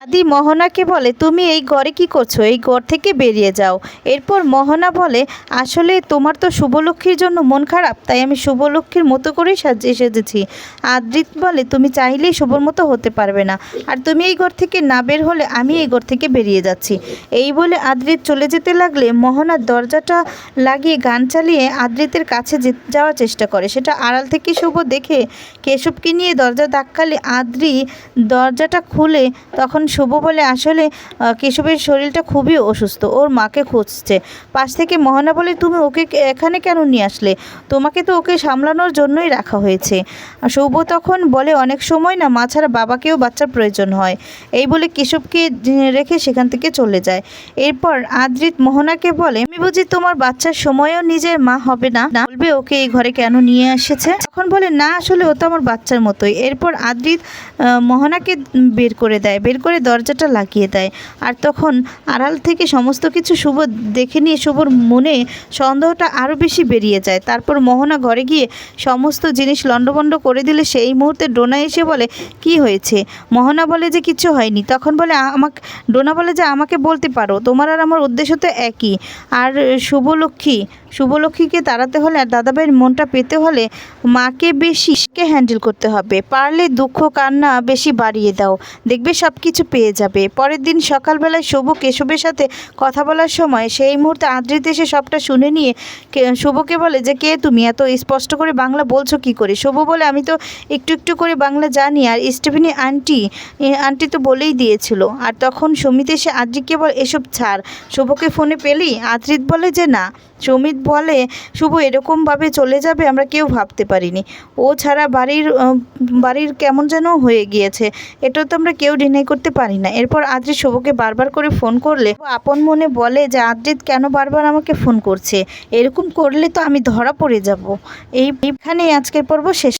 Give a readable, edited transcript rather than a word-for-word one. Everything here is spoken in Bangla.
আদি মোহনাকে বলে, তুমি এই ঘরে কি করছো? এই ঘর থেকে বেরিয়ে যাও। এরপর মোহনা বলে, আসলে তোমার তো শুভলক্ষ্মীর জন্য মন খারাপ, তাই আমি শুভলক্ষ্মীর মতো করেই সাজিয়ে সেজেছি। আদ্রিত বলে, তুমি চাইলেই শুভর মতো হতে পারবে না, আর তুমি এই ঘর থেকে না বের হলে আমি এই ঘর থেকে বেরিয়ে যাচ্ছি। এই বলে আদ্রিত চলে যেতে লাগলে মোহনার দরজাটা লাগিয়ে গান চালিয়ে আদ্রিতের কাছে যাওয়ার চেষ্টা করে। সেটা আড়াল থেকে শুভ দেখে কেশবকে নিয়ে দরজা ধাক্কালে আদ্রি দরজাটা খুলে তখন শুভ বলে, আসলে কেশবের শরীরটা খুবই অসুস্থ, ওর মাকে খুঁজছে। পাশ থেকে মোহনা বলে, তুমি ওকে এখানে কেন নিয়ে আসলে? তোমাকে তো ওকে সামলানোর জন্যই রাখা হয়েছে। শুভ তখন বলে, অনেক সময় না মা ছাড়া বাবাকেও বাচ্চার প্রয়োজন হয়। এই বলে কেশবকে রেখে সেখান থেকে চলে যায়। এরপর আদ্রিত মোহনাকে বলে, আমি বুঝি তোমার বাচ্চার সময়েও নিজের মা হবে না? বলবে ওকে এই ঘরে কেন নিয়ে এসেছে? তখন বলে, না আসলে ও তো আমার বাচ্চার মতোই। এরপর আদ্রিত মোহনাকে বের করে দেয়, বের করে দরজাটা লাগিয়ে দেয়। আর তখন আড়াল থেকে সমস্ত কিছু শুভ দেখে নিয়ে শুভর মনে সন্দেহটা আরও বেশি বেরিয়ে যায়। তারপর মোহনা ঘরে গিয়ে সমস্ত জিনিস লণ্ডভণ্ড করে দিলে সেই মুহূর্তে ডোনা এসে বলে, কি হয়েছে? মোহনা বলে যে কিছু হয়নি। তখন বলে, ডোনা বলে যে আমাকে বলতে পারো, তোমার আর আমার উদ্দেশ্য তো একই। আর শুভলক্ষ্মীকে তাড়াতে হলে আর দাদাভাইয়ের মনটা পেতে হলে মাকে বেশি হ্যান্ডেল করতে হবে। পারলে দুঃখ কান্না বেশি বাড়িয়ে দাও, দেখবে সব কিছু পেয়ে যাবে। পরের দিন সকালবেলায় শুভ কেশবের সাথে কথা বলার সময় সেই মুহূর্তে আদ্রিত এসে সবটা শুনে নিয়ে শুভকে বলে যে, কে তুমি? এত স্পষ্ট করে বাংলা বলছো কি করে? শুভ বলে, আমি তো একটু একটু করে বাংলা জানি, আর স্টিফেনি আন্টি তো বলেই দিয়েছিল। আর তখন সমিত এসে আদ্রিতকে বলে, এসব ছাড়, শুভকে ফোনে পেলি? আদ্রিত বলে যে না। সমিত বলে, শুভ এরকমভাবে চলে যাবে আমরা কেউ ভাবতে পারিনি। ও ছাড়া বাড়ির কেমন যেন হয়ে গিয়েছে, এটা তো আমরা কেউ ডিনাই করতে পারি না। এরপর আদ্রিত শুভকে বারবার করে ফোন করলে আপন মনে বলে যে, আদ্রিত কেন বারবার আমাকে ফোন করছে? এরকম করলে তো আমি ধরা পড়ে যাব। এইখানেই আজকের পর্ব শেষ।